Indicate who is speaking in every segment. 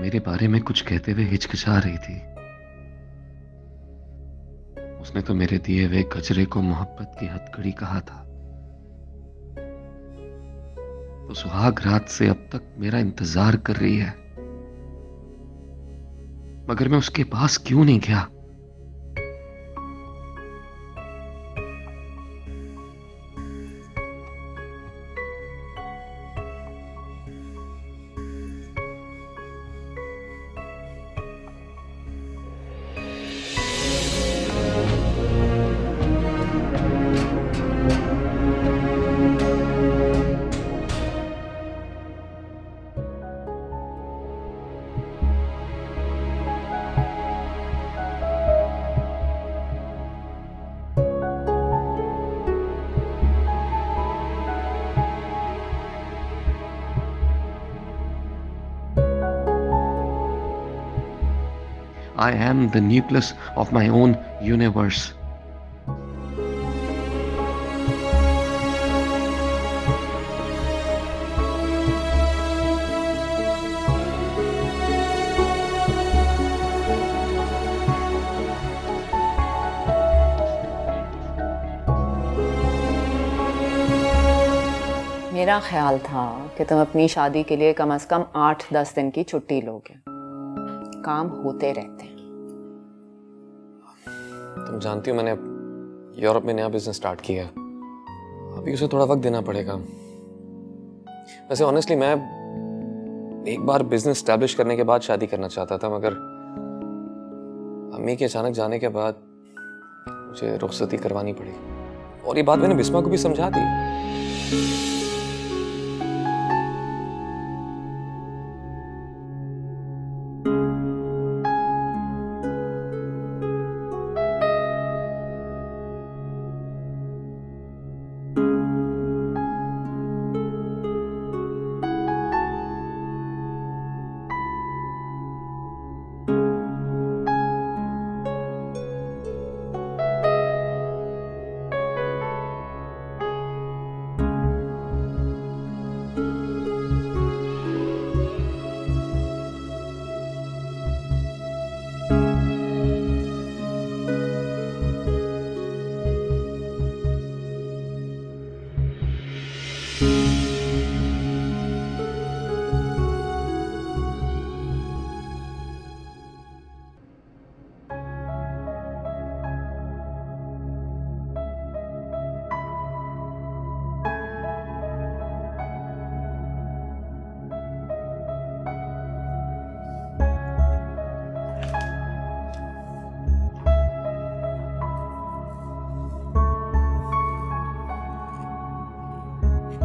Speaker 1: मेरे बारे में कुछ कहते हुए हिचकिचा रही थी। उसने तो मेरे दिए हुए गजरे को मोहब्बत की हथकड़ी कहा था। तो सुहाग रात से अब तक मेरा इंतजार कर रही है, मगर मैं उसके पास क्यों नहीं गया? I am the nucleus of my own universe.
Speaker 2: मेरा ख्याल था कि तुम अपनी शादी के लिए कम से कम 8-10 दिन की छुट्टी लोगे। काम होते रहते हैं।
Speaker 3: तुम जानती हो मैंने यूरोप में नया बिजनेस स्टार्ट किया है। अभी उसे थोड़ा वक्त देना पड़ेगा। वैसे ऑनेस्टली मैं एक बार बिजनेस स्टैब्लिश करने के बाद शादी करना चाहता था, मगर अम्मी के अचानक जाने के बाद मुझे रुखसती करवानी पड़ी। और ये बात मैंने बिस्मा को भी समझा दी।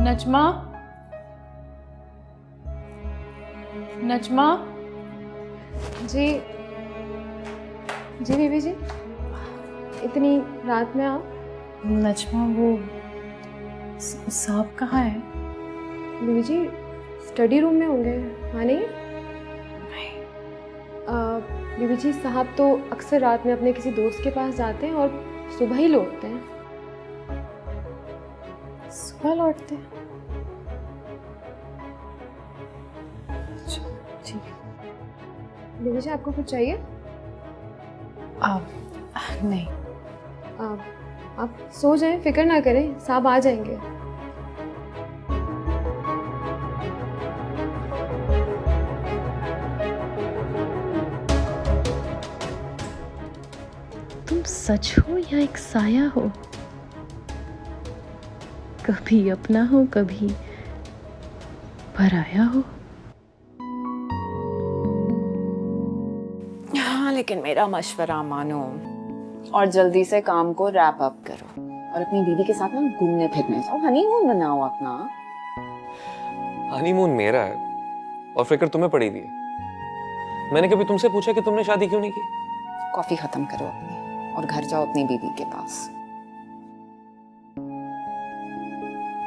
Speaker 4: नजमा, नजमा।
Speaker 5: जी जी बीबी जी, इतनी रात में आप?
Speaker 4: नजमा, वो साहब कहाँ है?
Speaker 5: बीबी जी स्टडी रूम में होंगे, हाँ नहीं? बीबी जी साहब तो अक्सर रात में अपने किसी दोस्त के पास जाते हैं और सुबह ही लौटते हैं।
Speaker 4: सुबह लौटते हैं? ठीक है।
Speaker 5: बीबी जी आपको कुछ चाहिए?
Speaker 4: नहीं।
Speaker 5: आप सो जाएं, फिक्र ना करें, साहब आ जाएंगे।
Speaker 6: तुम सच हो या एक साया हो? कभी अपना हो, कभी पराया हो।
Speaker 2: हाँ, लेकिन मेरा मशवरा मानो और जल्दी से काम को रैप अप करो और अपनी बीवी के साथ ना घूमने फिरने जाओ, हनीमून मनाओ अपना।
Speaker 3: हनीमून मेरा है और फिक्र तुम्हें पड़ी हुई है। मैंने कभी तुमसे पूछा कि तुमने शादी क्यों नहीं की?
Speaker 2: कॉफी खत्म करो अपनी और घर जाओ अपनी बीवी के पास।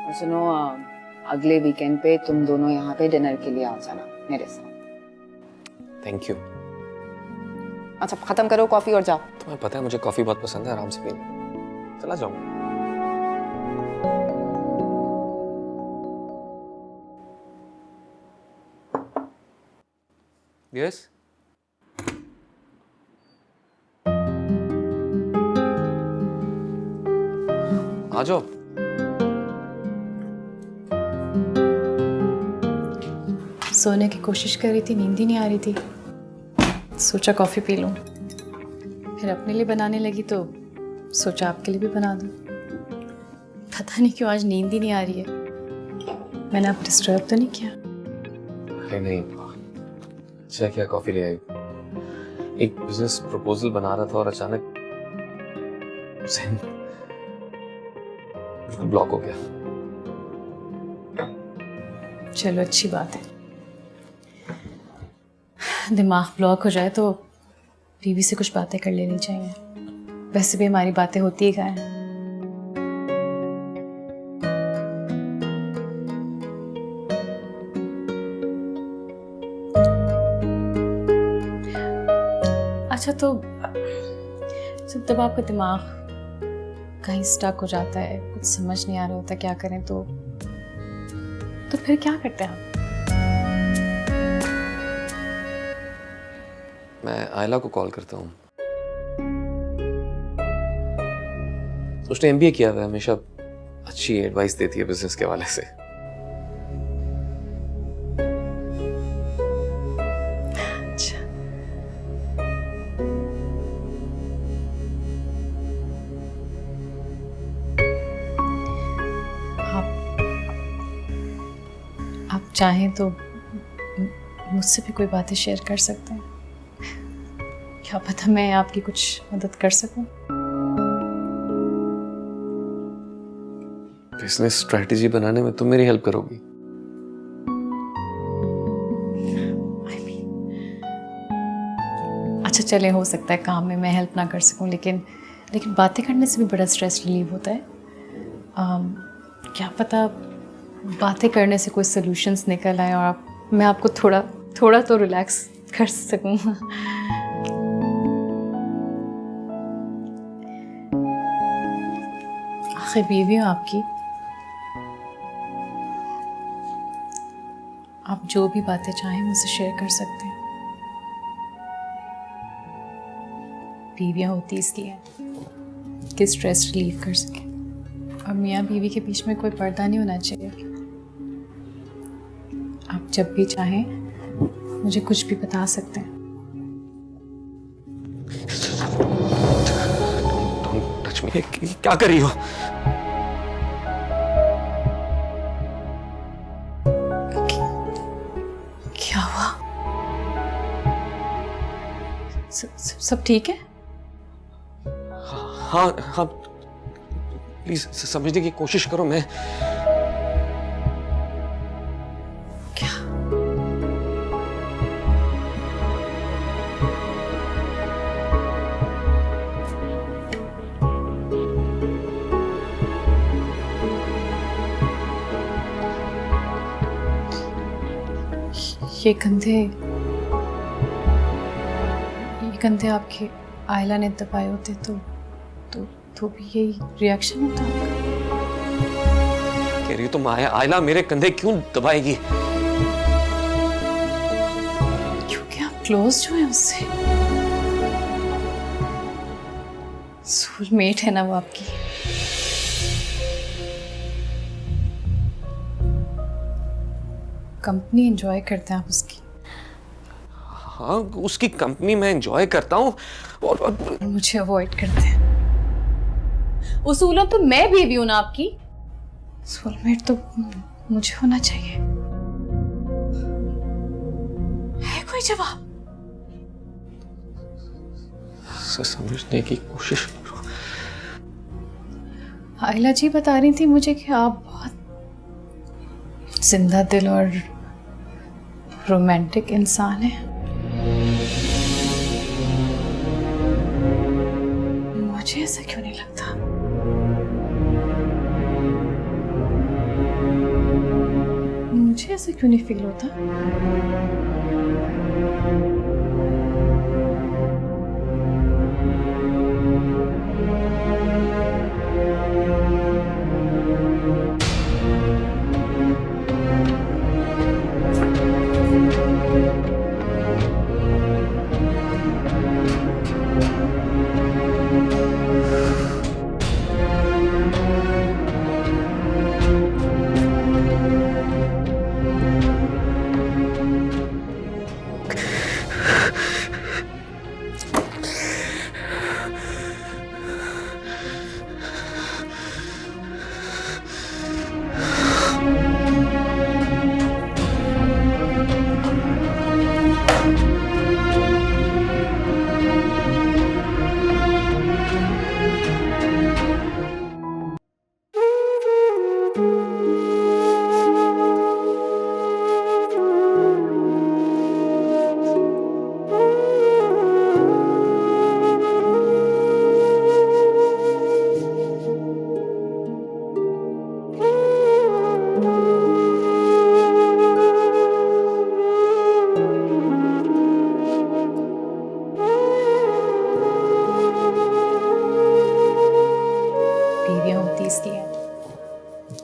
Speaker 2: और सुनो, अगले वीकेंड पे तुम दोनों यहाँ पे डिनर के लिए आ जाना मेरे साथ।
Speaker 3: Thank you.
Speaker 2: अच्छा, खत्म करो कॉफी और जाओ।
Speaker 3: तुम्हें पता है मुझे कॉफी बहुत पसंद है, आराम से पीना। चला जाऊँ? यस आ जाओ।
Speaker 4: सोने की कोशिश कर रही थी, नींद ही नहीं आ रही थी। सोचा कॉफ़ी पी लूँ, फिर अपने लिए बनाने लगी तो सोचा आपके लिए भी बना दूँ। पता नहीं क्यों आज नींद ही नहीं आ रही है। मैंने आपको डिस्टर्ब तो नहीं किया?
Speaker 3: अरे नहीं, अच्छा क्या कॉफी ले आई। एक बिजनेस प्रपोजल बना रहा था और अचानक ब्लॉक हो गया।
Speaker 4: चलो अच्छी बात है। दिमाग ब्लॉक हो जाए तो बीवी से कुछ बातें कर लेनी चाहिए। वैसे भी हमारी बातें होती ही हैं। अच्छा तो जब आपका दिमाग कहीं स्टक हो जाता है, कुछ समझ नहीं आ रहा होता क्या करें, तो फिर क्या करते हैं आप?
Speaker 3: मैं आयला को कॉल करता हूँ। उसने एमबीए किया हुआ है, हमेशा अच्छी एडवाइस देती है बिजनेस के हवाले से।
Speaker 4: अच्छा, आप चाहें तो मुझसे भी कोई बातें शेयर कर सकते हैं। क्या पता मैं आपकी कुछ मदद कर सकूं।
Speaker 3: बिजनेस स्ट्रेटजी बनाने में तुम मेरी हेल्प करोगी?
Speaker 4: अच्छा चले, हो सकता है काम में मैं हेल्प ना कर सकूं, लेकिन बातें करने से भी बड़ा स्ट्रेस रिलीव होता है। क्या पता बातें करने से कोई सॉल्यूशंस निकल आए और मैं आपको थोड़ा तो रिलैक्स कर सकूं। आखिर बीवी हूँ आपकी, आप जो भी बातें चाहें मुझसे शेयर कर सकते हैं। बीवियाँ होती इसलिए हैं कि स्ट्रेस रिलीव कर सके, और मियाँ बीवी के बीच में कोई पर्दा नहीं होना चाहिए। आप जब भी चाहें मुझे कुछ भी बता सकते हैं।
Speaker 3: टच मी, क्या कर रही हो?
Speaker 4: क्या हुआ? सब ठीक है?
Speaker 3: हाँ हाँ, प्लीज समझने की कोशिश करो। मैं
Speaker 4: क्या? ये कंधे आपके आयला ने दबाए होते तो भी यही रिएक्शन होता आपका?
Speaker 3: कह रही हो तुम आयला मेरे कंधे क्यों दबाएगी?
Speaker 4: क्योंकि आप क्लोज जो है उससे, सोलमेट है ना वो आपकी। कंपनी एंजॉय करते हैं आप उसकी,
Speaker 3: हाँ उसकी कंपनी में एंजॉय करता हूँ और
Speaker 4: मुझे अवॉइड करते हैं।
Speaker 5: उसूलन तो मैं बीवी हूं ना आपकी।
Speaker 4: सोलमेट तो मुझे होना चाहिए। है कोई जवाब?
Speaker 3: समझने की कोशिश करो।
Speaker 4: आयला जी बता रही थी मुझे कि आप बहुत जिंदा दिल और रोमांटिक इंसान हैं। मुझे ऐसा क्यों नहीं लगता? मुझे ऐसा क्यों नहीं फील होता?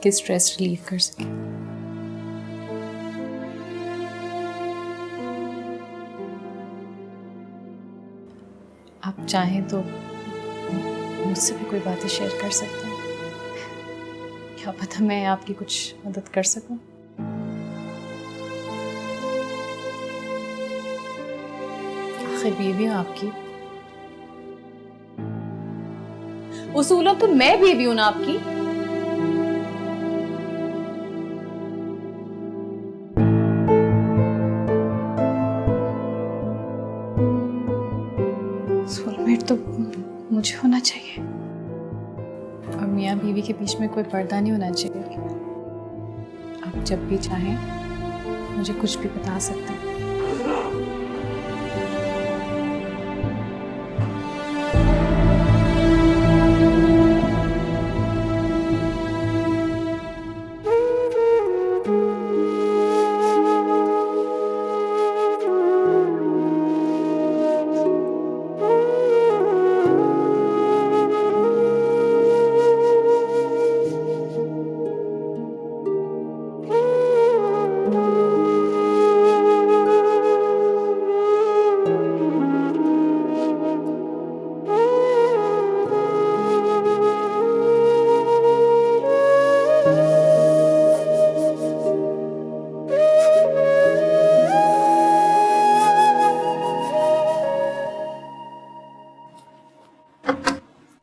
Speaker 4: आपकी स्ट्रेस रिलीव कर सके। आप चाहें तो मुझसे भी कोई बातें शेयर कर सकते हैं। क्या पता मैं आपकी कुछ मदद कर सकूं। आखिर बीवी हूं आपकी। उसूलों तो मैं बीवी हूं ना आपकी। सोलमेट तो मुझे होना चाहिए और मियाँ बीवी के बीच में कोई पर्दा नहीं होना चाहिए। आप जब भी चाहें मुझे कुछ भी बता सकते हैं।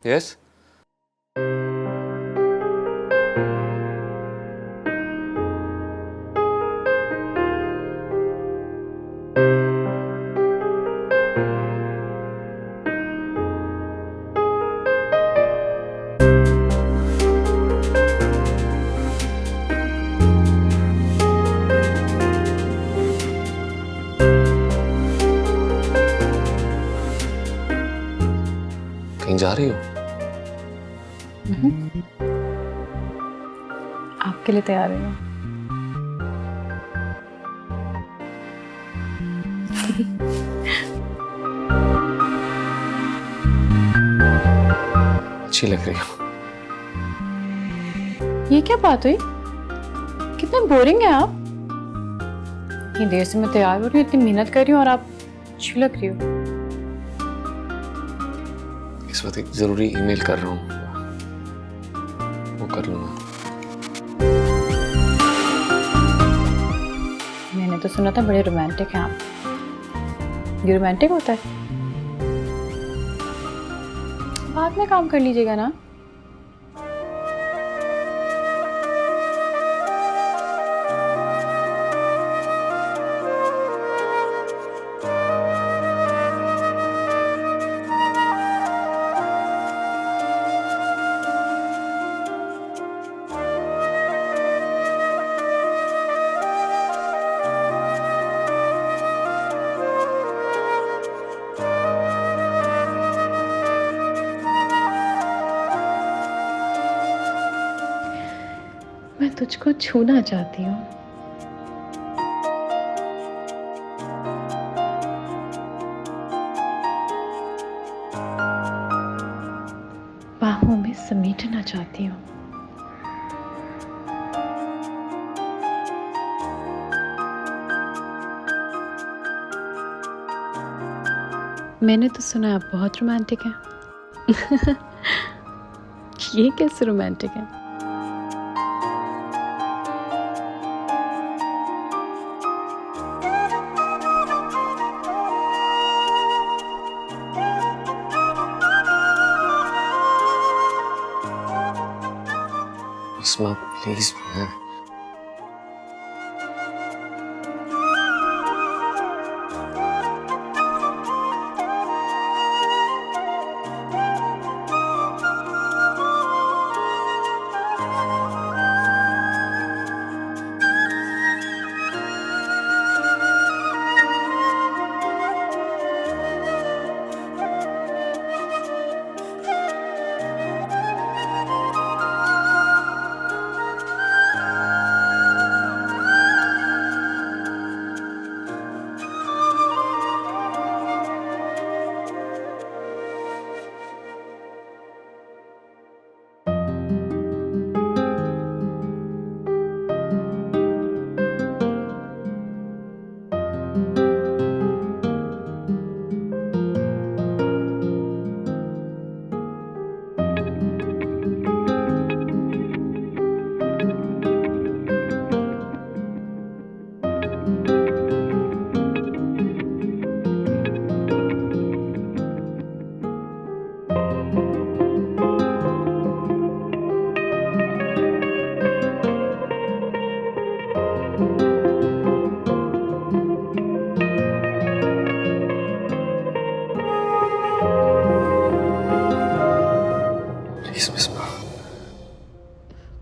Speaker 3: यस कहीं जा रही हो?
Speaker 4: आपके लिए तैयार है।
Speaker 3: अच्छी लग रही हो।
Speaker 4: ये क्या बात हुई? कितने बोरिंग है आप। इतनी देर से मैं तैयार हो रही हूँ, इतनी मेहनत कर रही हूँ और आप अच्छी लग रही हो।
Speaker 3: इस वक्त एक जरूरी ईमेल कर रहा हूँ, वो कर लूंगा।
Speaker 4: मैंने तो सुना था बड़े रोमांटिक हैं आप। ये रोमांटिक होता है? बाद में काम कर लीजिएगा ना।
Speaker 6: मैं तुझको छूना चाहती हूँ। बाहों में समेटना चाहती हूँ। मैंने तो सुना आप बहुत रोमांटिक हैं। ये कैसे रोमांटिक है?
Speaker 3: इस्मा प्लीज। प्लीज बिस्मा।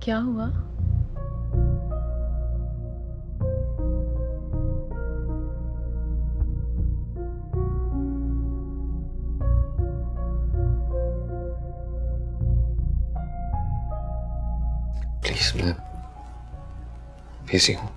Speaker 6: क्या हुआ?
Speaker 3: प्लीज, मैं बिजी हूँ।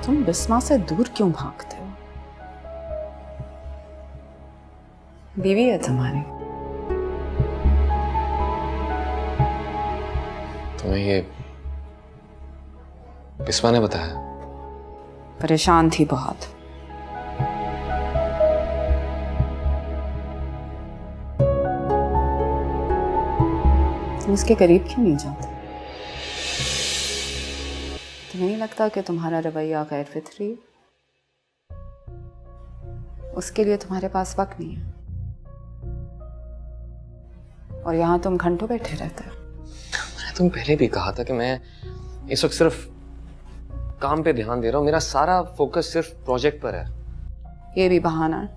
Speaker 2: तुम बिस्मा से दूर क्यों भागते हो? बीवी है तुम्हारी।
Speaker 3: तुम्हें ये बिस्मा ने बताया?
Speaker 2: परेशान थी बहुत। तुम उसके करीब क्यों नहीं जाते? तुम्हें नहीं लगता कि तुम्हारा रवैया गैर फितरी? उसके लिए तुम्हारे पास वक्त नहीं है और यहाँ तुम घंटों बैठे रहते हो।
Speaker 3: मैंने तुम पहले भी कहा था कि मैं इस वक्त सिर्फ काम पे ध्यान दे रहा हूँ। मेरा सारा फोकस सिर्फ प्रोजेक्ट पर है।
Speaker 2: ये भी बहाना है।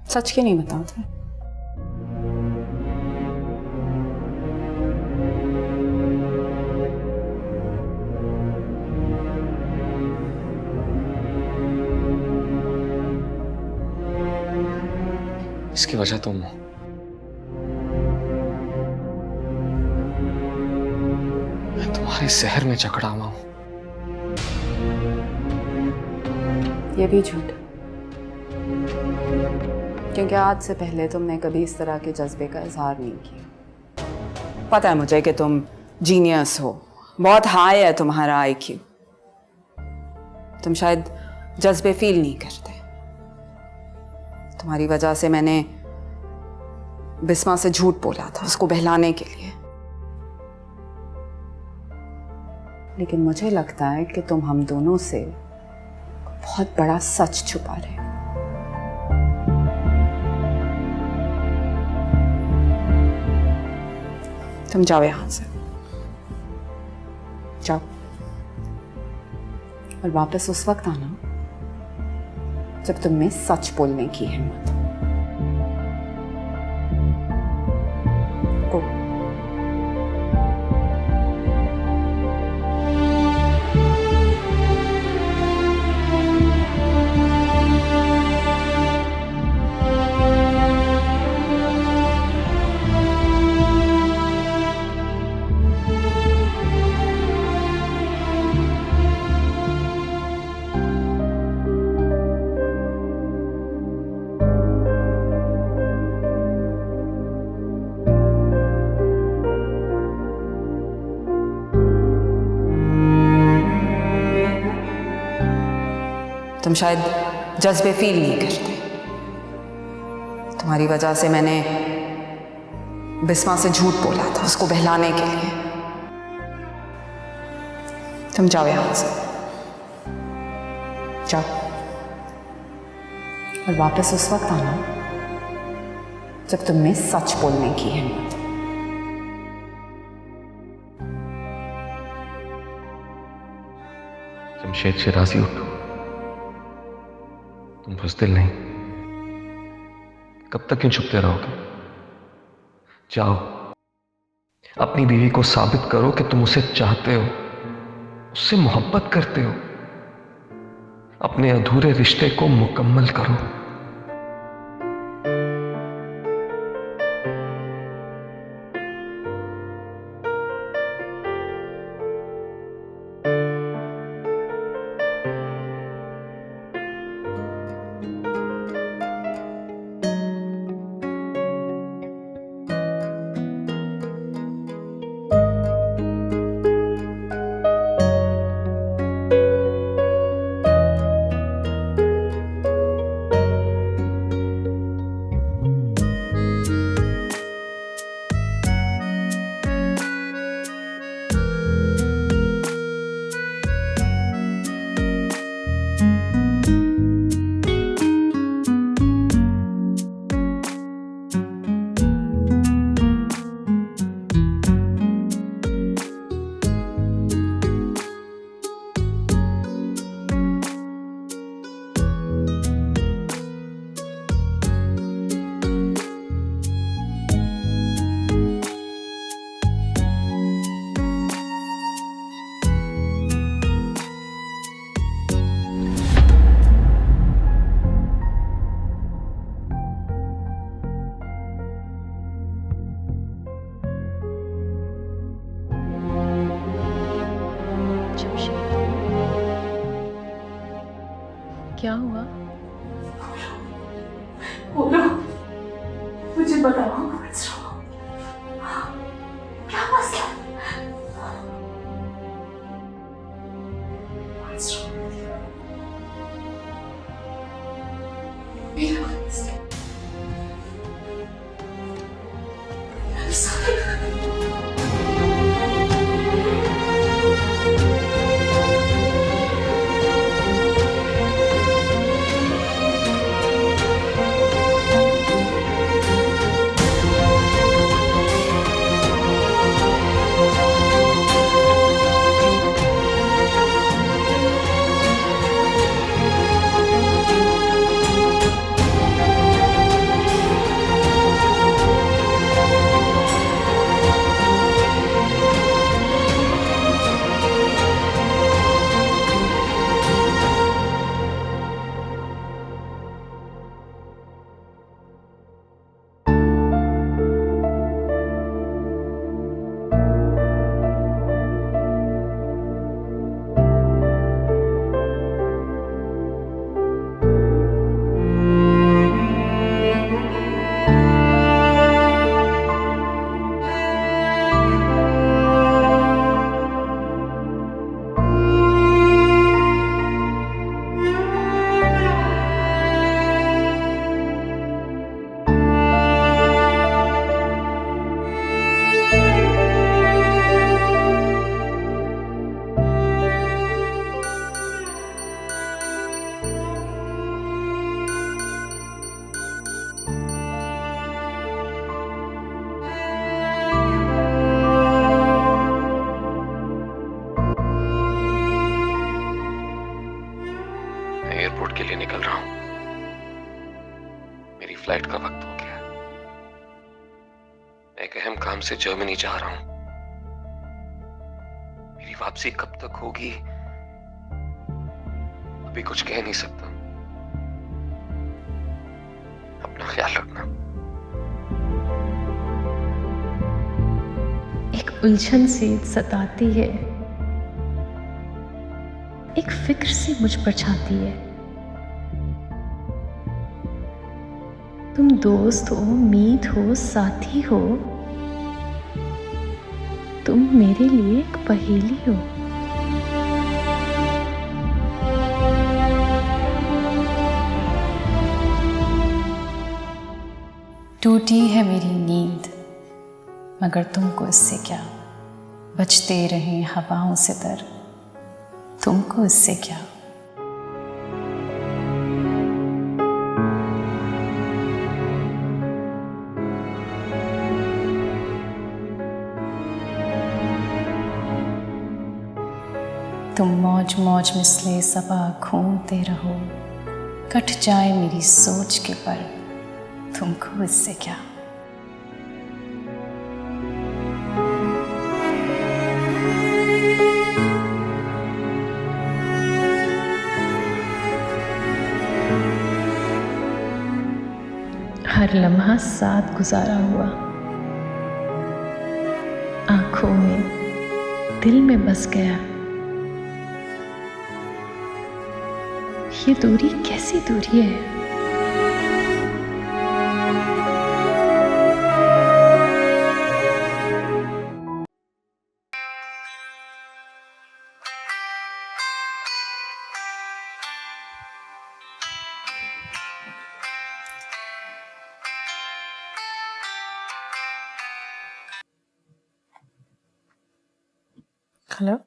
Speaker 2: सच क्यों नहीं बताते?
Speaker 3: इसकी वजह तुम हो। मैं तुम्हारे शहर में चकड़ा हुआ हूं।
Speaker 2: ये भी झूठ, क्योंकि आज से पहले तुमने कभी इस तरह के जज्बे का इजहार नहीं किया। पता है मुझे कि तुम जीनियस हो, बहुत हाई है तुम्हारा आईक्यू। तुम शायद जज्बे फील नहीं करते। तुम्हारी वजह से मैंने बिस्मा से झूठ बोला था, उसको बहलाने के लिए। लेकिन मुझे लगता है कि तुम हम दोनों से बहुत बड़ा सच छुपा रहे हो। तुम जाओ यहां से, जाओ। और वापस उस वक्त आना जब तुम में सच बोलने की हिम्मत हो। तुम शायद जज्बे फील नहीं करते। तुम्हारी वजह से मैंने बिस्मा से झूठ बोला था उसको बहलाने के लिए। तुम जाओ यहां से, जाओ। और वापस उस वक्त आना जब तुम में सच बोलने की हिम्मत हो।
Speaker 1: जमशेद शिराजी, उठो। तुम बुज़दिल नहीं। कब तक क्यों छुपते रहोगे? जाओ, अपनी बीवी को साबित करो कि तुम उसे चाहते हो, उससे मोहब्बत करते हो। अपने अधूरे रिश्ते को मुकम्मल करो।
Speaker 6: क्या हुआ?
Speaker 7: बोलो, मुझे बताओ क्या मसला? मेरा मसला
Speaker 1: फ्लाइट का वक्त हो गया। मैं एक अहम काम से जर्मनी जा रहा हूं। मेरी वापसी कब तक होगी अभी कुछ कह नहीं सकता। अपना ख्याल रखना।
Speaker 6: एक उलझन सी सताती है, एक फिक्र सी मुझ पर छाती है। तुम दोस्त हो, मीत हो, साथी हो, तुम मेरे लिए एक पहेली हो।
Speaker 4: टूटी है मेरी नींद, मगर तुमको इससे क्या। बजते रहे हवाओं से दर, तुमको इससे क्या। तुम मौज मौज मिसले सबा घूमते रहो, कट जाए मेरी सोच के पर, तुमको इससे क्या।
Speaker 6: हर लम्हा साथ गुजारा हुआ, आंखों में, दिल में बस गया। ये दूरी कैसी दूरी है।
Speaker 4: हेलो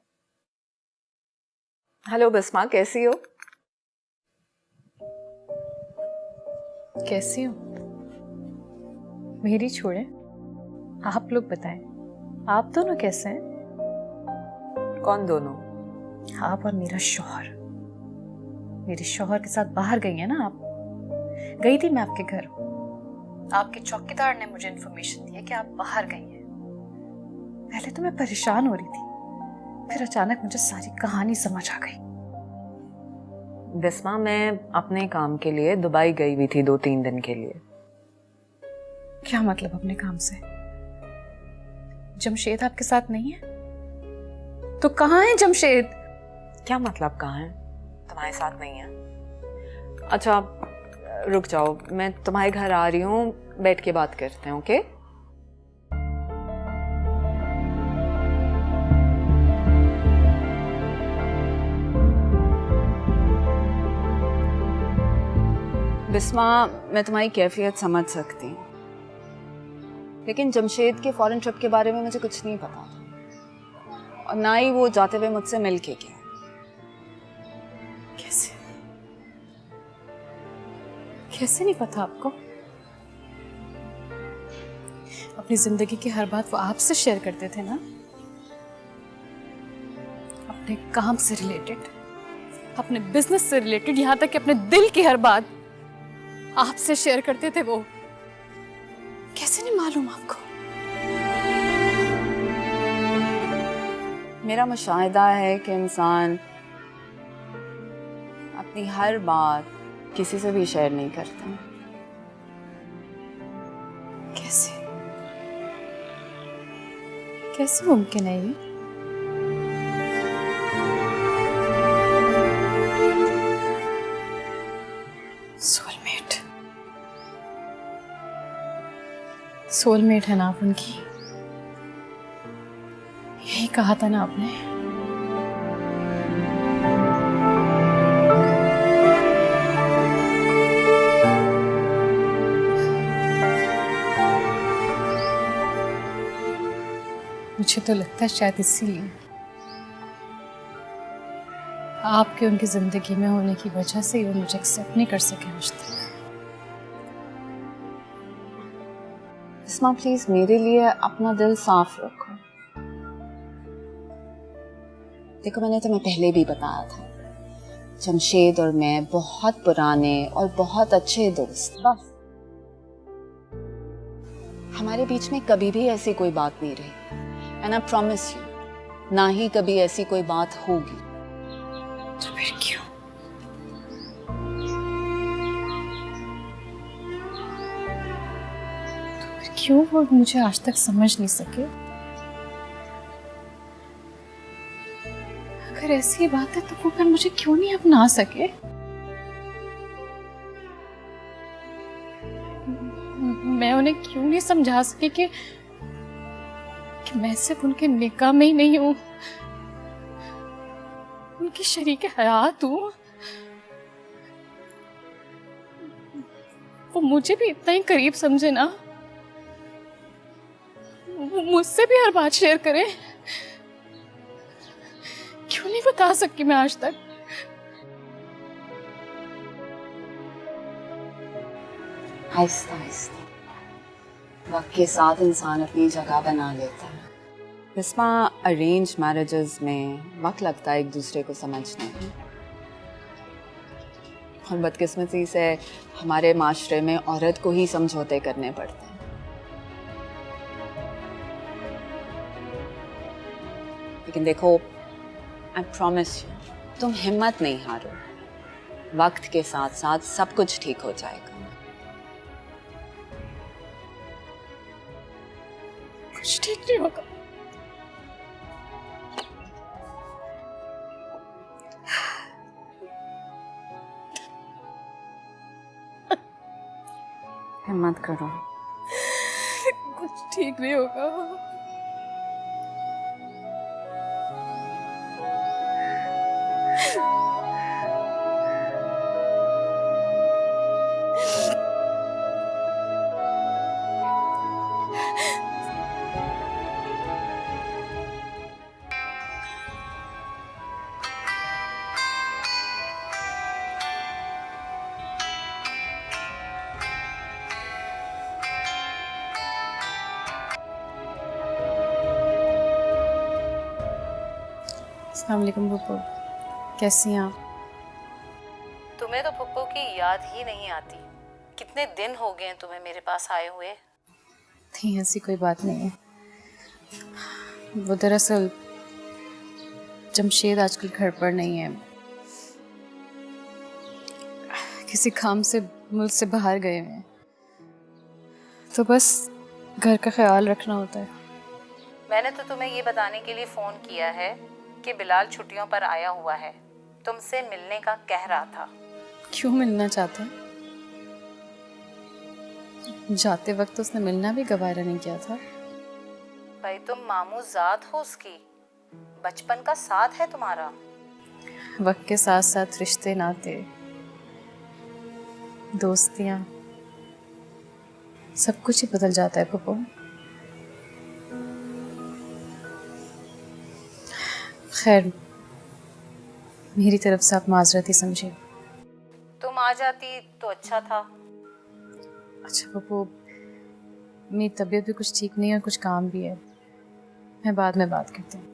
Speaker 2: हेलो बिस्मा, कैसी हो?
Speaker 4: कैसी हो? मेरी छोड़े, आप लोग बताएं, आप दोनों कैसे हैं?
Speaker 2: कौन दोनों?
Speaker 4: आप और मेरा शौहर। मेरे शौहर के साथ बाहर गई है ना आप? गई थी मैं आपके घर। आपके चौकीदार ने मुझे इन्फॉर्मेशन दी है कि आप बाहर गई हैं। पहले तो मैं परेशान हो रही थी, फिर अचानक मुझे सारी कहानी समझ आ गई।
Speaker 2: बिस्मा, मैं अपने काम के लिए दुबई गई हुई थी 2-3 दिन के लिए।
Speaker 4: क्या मतलब अपने काम से? जमशेद आपके साथ नहीं है? तो कहाँ है जमशेद?
Speaker 2: क्या मतलब कहाँ है? तुम्हारे साथ नहीं है? अच्छा रुक जाओ, मैं तुम्हारे घर आ रही हूँ, बैठ के बात करते हैं, ओके? बिस्मा, मैं तुम्हारी कैफियत समझ सकती हूँ, लेकिन जमशेद के फॉरेन ट्रिप के बारे में मुझे कुछ नहीं पता था, और ना ही वो जाते हुए मुझसे मिल के गया।
Speaker 4: कैसे कैसे नहीं पता आपको? अपनी जिंदगी की हर बात वो आपसे शेयर करते थे ना, अपने काम से रिलेटेड, अपने बिजनेस से रिलेटेड, यहाँ तक कि अपने दिल की हर बात आपसे शेयर करते थे वो। कैसे नहीं मालूम आपको?
Speaker 2: मेरा मुशाहिदा है कि इंसान अपनी हर बात किसी से भी शेयर नहीं करता।
Speaker 4: कैसे कैसे मुमकिन है ये? सोलमेट, सोलमेट है ना आप उनकी? यही कहा था ना आपने? मुझे तो लगता है शायद इसीलिए आपके उनकी जिंदगी में होने की वजह से ही वो मुझे एक्सेप्ट नहीं कर सके आज तक।
Speaker 2: बिस्मा प्लीज मेरे लिए अपना दिल साफ रखो। देखो, मैंने तुम्हें पहले भी बताया था, जमशेद और मैं बहुत पुराने और बहुत अच्छे दोस्त। बस हमारे बीच में कभी भी ऐसी कोई बात नहीं रही, एंड आई प्रॉमिस यू ना ही कभी ऐसी कोई बात होगी।
Speaker 4: तो फिर क्यों? क्यों वो मुझे आज तक समझ नहीं सके? अगर ऐसी बात है तो वो फिर मुझे क्यों नहीं अपना सके? मैं उन्हें क्यों नहीं समझा सकी कि मैं सिर्फ उनके निकाह में ही नहीं हूं, उनकी शरीके हयात हूं। वो मुझे भी इतना ही करीब समझे ना, वो मुझसे भी हर बात शेयर करे। क्यों नहीं बता सकी मैं आज तक?
Speaker 2: आहिस्ता आहिस्ता वक्त के साथ इंसान अपनी जगह बना लेता है। बिस्मा, अरेंज मैरिजेस में वक्त लगता है एक दूसरे को समझने में, और बदकिस्मती से हमारे माशरे में औरत को ही समझौते करने पड़ते हैं। लेकिन देखो, आई प्रॉमिस यू, तुम हिम्मत नहीं हारो। वक्त के साथ साथ सब कुछ ठीक हो जाएगा।
Speaker 4: कुछ ठीक नहीं होगा।
Speaker 2: हिम्मत करो।
Speaker 4: कुछ ठीक नहीं होगा। अस्सलाम वालेकुम पप्पू, कैसी हैं आप?
Speaker 8: तुम्हें तो पप्पू की याद ही नहीं आती। कितने दिन हो गए हैं तुम्हें मेरे पास आए हुए।
Speaker 4: नहीं, ऐसी कोई बात नहीं है। वो दरअसल जमशेद आजकल घर पर नहीं है, किसी काम से मुल्क से बाहर गए हुए हैं, तो बस घर का ख्याल रखना होता है।
Speaker 8: मैंने तो तुम्हें ये बताने के लिए फ़ोन किया है कि बिलाल छुट्टियों पर आया हुआ है, तुमसे मिलने का कह रहा था।
Speaker 4: क्यों मिलना चाहता है? जाते वक्त उसने मिलना भी गवारा नहीं किया था।
Speaker 8: भाई तुम मामू ज़ात हो उसकी, बचपन का साथ है तुम्हारा।
Speaker 4: वक्त के साथ साथ रिश्ते, नाते, दोस्तियां, सब कुछ ही बदल जाता है पप्पू। खैर, मेरी तरफ से आप माजरत ही समझिए।
Speaker 8: तुम आ जाती तो अच्छा था।
Speaker 4: अच्छा पप्पू, मेरी तबीयत भी कुछ ठीक नहीं है और कुछ काम भी है, मैं बाद में बात करती हूँ।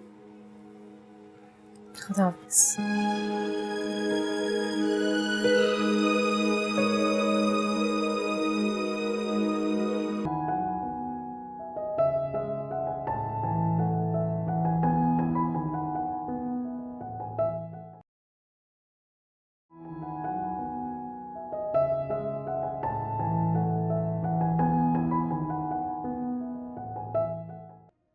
Speaker 4: खुदा हाफिज़।